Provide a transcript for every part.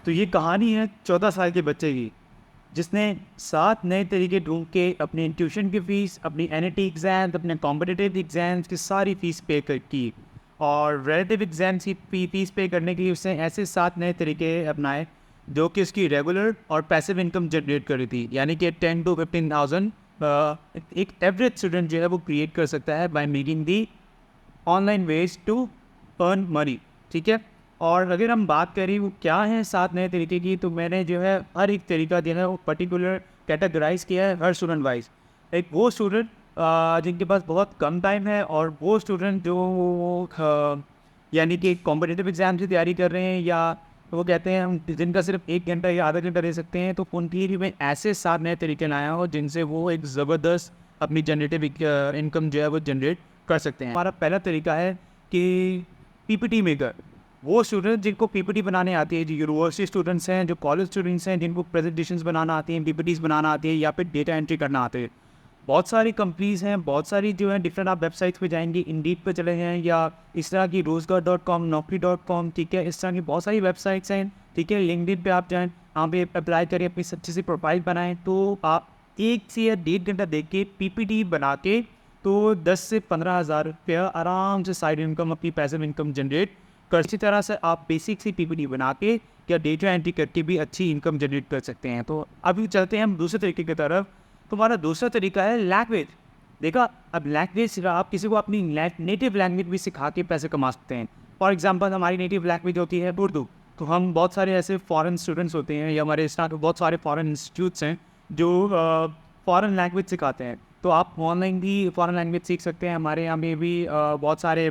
तो ये कहानी है 14 साल के बच्चे की, जिसने 7 नए तरीके ढूँढ के अपने ट्यूशन की फ़ीस, अपनी एनईटी एग्ज़ाम्स, अपने कॉम्पिटिटिव एग्ज़ाम्स की सारी फ़ीस पे कर की। और रिलेटिव एग्ज़ाम्स की फ़ीस पे करने के लिए उसने ऐसे 7 नए तरीके अपनाए, जो कि उसकी रेगुलर और पैसिव इनकम जनरेट कर रही थी। यानी कि 10 to 15,000 एक एवरेज स्टूडेंट जो है वो क्रिएट कर सकता है by making the online ways to earn money. ठीक है। और अगर हम बात करें वो क्या है 7 नए तरीके की, तो मैंने जो है हर एक तरीका जो है वो पर्टिकुलर कैटेगराइज किया है हर स्टूडेंट वाइज। एक वो स्टूडेंट जिनके पास बहुत कम टाइम है, और वो स्टूडेंट जो यानी कि कॉम्पिटिटिव एग्जाम की तैयारी कर रहे हैं, या वो कहते हैं हम जिनका सिर्फ 1 घंटा या आधा घंटा दे सकते हैं, तो उनके लिए मैं ऐसे 7 नए तरीके लाया हूँ जिनसे वो एक ज़बरदस्त अपनी जनरेटिव इनकम जो है वो जनरेट कर सकते हैं। हमारा पहला तरीका है कि पीपीटी मेकर। वो स्टूडेंट जिनको पीपीटी बनाने आती है, जो यूनिवर्सिटी स्टूडेंट्स हैं, जो कॉलेज स्टूडेंट्स हैं, जिनको प्रेजेंटेशंस बनाना आती हैं, पीपीटीज बनाना आती है, या फिर डेटा एंट्री करना आते हैं। बहुत सारी कंपनीज़ हैं, बहुत सारी जो है डिफरेंट आप वेबसाइट्स पे जाएंगे, इंडीड पे चले हैं, या इस तरह की रोजगार.com, नौकरी.com, ठीक है, इस तरह की बहुत सारी वेबसाइट्स हैं। ठीक है, लिंक्डइन पे आप जाएँ, वहाँ पे अप्लाई करें, अपनी अच्छी सी प्रोफाइल बनाएं, तो आप 1 से या 1.5 घंटा देख के पीपीटी बना के तो 10 से 15,000 रुपया आराम से साइड इनकम, अपनी पैसिव इनकम जनरेट कर। इसी तरह से आप बेसिक सी पीपीटी बना के या डेटा एंट्री करके भी अच्छी इनकम जनरेट कर सकते हैं। तो अभी चलते हैं हम दूसरे तरीके की तरफ। तो हमारा दूसरा तरीका है लैंग्वेज। देखा, अब लैंग्वेज आप किसी को अपनी नेटिव लैंग्वेज भी सिखा के पैसे कमा सकते हैं। फॉर एग्जांपल हमारी नेटिव लैंग्वेज होती है उर्दू, तो हम बहुत सारे ऐसे फॉरेन स्टूडेंट्स होते हैं, या हमारे स्टाफ बहुत सारे फॉरेन इंस्टीट्यूट्स हैं जो फॉरेन लैंग्वेज सिखाते हैं। तो आप ऑनलाइन भी फॉरेन लैंग्वेज सीख सकते हैं। हमारे यहाँ में भी बहुत सारे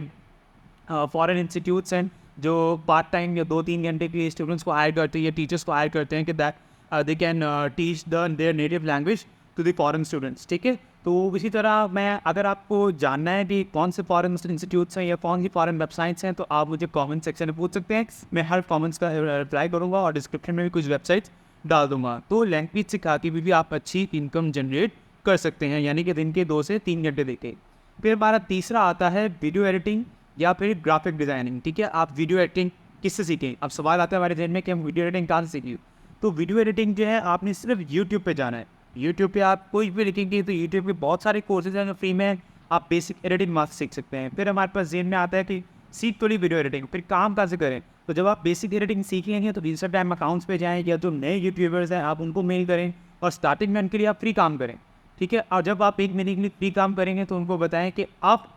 फॉरेन इंस्टीट्यूट्स हैं जो पार्ट टाइम या 2-3 घंटे के लिए स्टूडेंट्स को हायर करते हैं, या टीचर्स को हायर करते हैं कि that they can teach their native language to the foreign students. ठीक है। तो इसी तरह मैं, अगर आपको जानना है कि कौन से फॉरेन इंस्टीट्यूट्स हैं या कौन सी फॉरेन वेबसाइट्स हैं, तो आप मुझे कमेंट सेक्शन में पूछ सकते हैं। मैं हर कमेंट्स का रिप्लाई करूँगा, और डिस्क्रिप्शन में भी कुछ वेबसाइट्स डाल दूँगा। तो लैंग्वेज सिखा के भी आप अच्छी इनकम जनरेट कर सकते हैं, यानी कि दिन के 2 से 3 घंटे देके। फिर हमारा तीसरा आता है वीडियो एडिटिंग या फिर ग्राफिक डिज़ाइनिंग। ठीक है, आप वीडियो एडिटिंग किससे सीखें? अब सवाल आता है हमारे जहन में कि हम वीडियो एडिटिंग कहाँ से सीखें। तो वीडियो एडिटिंग जो है आपने सिर्फ यूट्यूब पे जाना है। यूट्यूब पे आप कोई भी लिखेंगे तो यूट्यूब पे बहुत सारे कोर्सेज हैं जो फ्री में आप बेसिक एडिटिंग मास्टर सीख सकते हैं। फिर हमारे पास जहन में आता है कि सीख तो ली वीडियो एडिटिंग, फिर काम कहाँ से करें? तो जब आप बेसिक एडिटिंग सीख लेंगे तो इंस्टाग्राम अकाउंट्स पे जाएँ, या जो नए यूट्यूबर्स हैं आप उनको मेल करें, और स्टार्टिंग में उनके लिए आप फ्री काम करें। ठीक है, और जब आप 1 महीने के लिए फ्री काम करेंगे तो उनको बताएं कि आप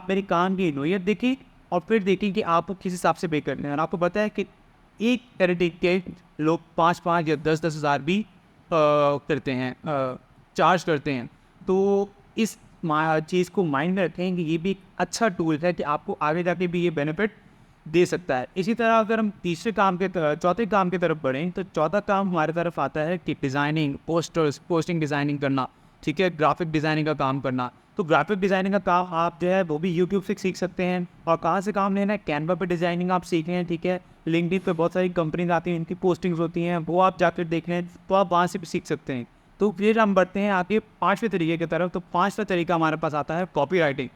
मेरे काम की नोयत देखिए, और फिर देखिए कि आपको किस हिसाब से पे करना है। और आपको पता है कि एक एडिटिंग के लोग 5-5 या 10-10 हज़ार भी करते हैं, चार्ज करते हैं। तो इस चीज़ को माइंड में रखें कि ये भी एक अच्छा टूल है कि आपको आगे जाके भी ये बेनिफिट दे सकता है। इसी तरह अगर हम चौथे काम की तरफ बढ़ें, तो चौथा काम हमारी तरफ आता है कि डिज़ाइनिंग, पोस्टिंग डिज़ाइनिंग करना। ठीक है, ग्राफिक डिज़ाइनिंग का काम करना। तो ग्राफिक डिज़ाइनिंग का काम आप जो है वो भी यूट्यूब से सीख सकते हैं। और कहाँ से काम लेना है? कैनवा पे डिज़ाइनिंग आप सीख लें। ठीक है, लिंक्डइन पे बहुत सारी कंपनीज आती हैं, इनकी पोस्टिंग्स होती हैं, वो आप जाकर देख लें, तो आप वहाँ से भी सीख सकते हैं। तो फिर हम बढ़ते हैं आगे 5वें तरीके की तरफ। तो 5वां तरीका हमारे पास आता है copy writing.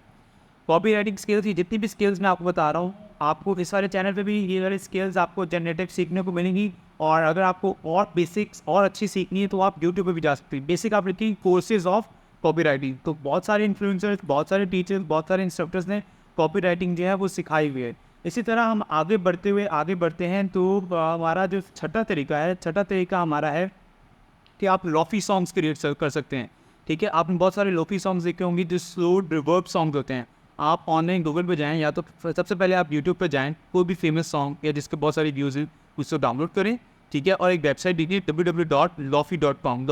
Copy writing skills, ये जितनी भी स्किल्स मैं आपको बता रहा हूँ, आपको इस वाले चैनल पे भी ये वाली स्किल्स आपको जनरेटिव सीखने को मिलेंगी। और अगर आपको और बेसिक्स और अच्छी सीखनी है तो आप यूट्यूब पे भी जा सकते हैं। बेसिक आप लिखिए कोर्सेज ऑफ कॉपी राइटिंग, तो बहुत सारे इन्फ्लुएंसर्स, बहुत सारे टीचर्स, बहुत सारे इंस्ट्रक्टर्स ने कॉपी राइटिंग जो है वो सिखाई हुई है। इसी तरह हम आगे बढ़ते हैं, तो हमारा जो छठा तरीका हमारा है कि आप लोफी सॉन्ग्स क्रिएट कर सकते हैं। ठीक है, आपने बहुत सारे लोफी सॉन्ग्स देखे होंगे जो स्लो रिवर्ब सॉन्ग्स होते हैं। आप ऑनलाइन गूगल पे जाएँ, या तो सबसे पहले आप यूट्यूब पे जाएँ, कोई भी फेमस सॉन्ग या जिसके बहुत सारे व्यूज़ हैं उसको डाउनलोड करें। ठीक है, और एक वेबसाइट देखिए www.lofi.com,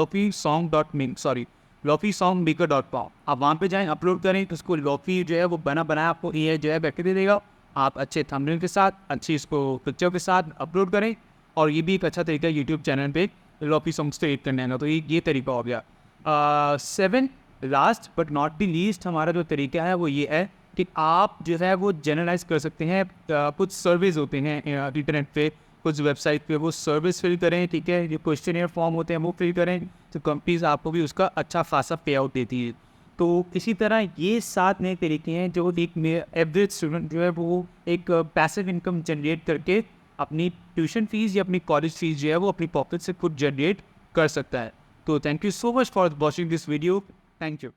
lofi songmaker.com। आप वहाँ पे जाएँ, अपलोड करें, तो उसको लोफी जो है वो बनाया आपको ये जो है बैठ दे देगा। आप अच्छे थंबनेल के साथ, अच्छी इसको पिक्चर के साथ अपलोड करें, और ये भी एक अच्छा तरीका है यूट्यूब चैनल पे लोफी सॉन्ग्स क्रिएट करने का। तो ये तरीका हो गया। 7 last but not the least हमारा जो तरीका है वो ये है कि आप जो है वो जनरलाइज कर सकते हैं। कुछ सर्विस होते हैं इंटरनेट पे, कुछ वेबसाइट पे, वो सर्विस फिल करें। ठीक है, जो क्वेश्चनियर फॉर्म होते हैं वो फिल करें, तो कंपनीज आपको भी उसका अच्छा खासा पे आउट देती है। तो इसी तरह ये 7 नए तरीके हैं जो एक एवरेज स्टूडेंट जो है वो एक पैसिव इनकम जनरेट करके अपनी ट्यूशन फ़ीस या अपनी कॉलेज फ़ीस जो है वो अपनी पॉकेट से खुद जनरेट कर सकता है। तो thank you so much for watching this video. Thank you.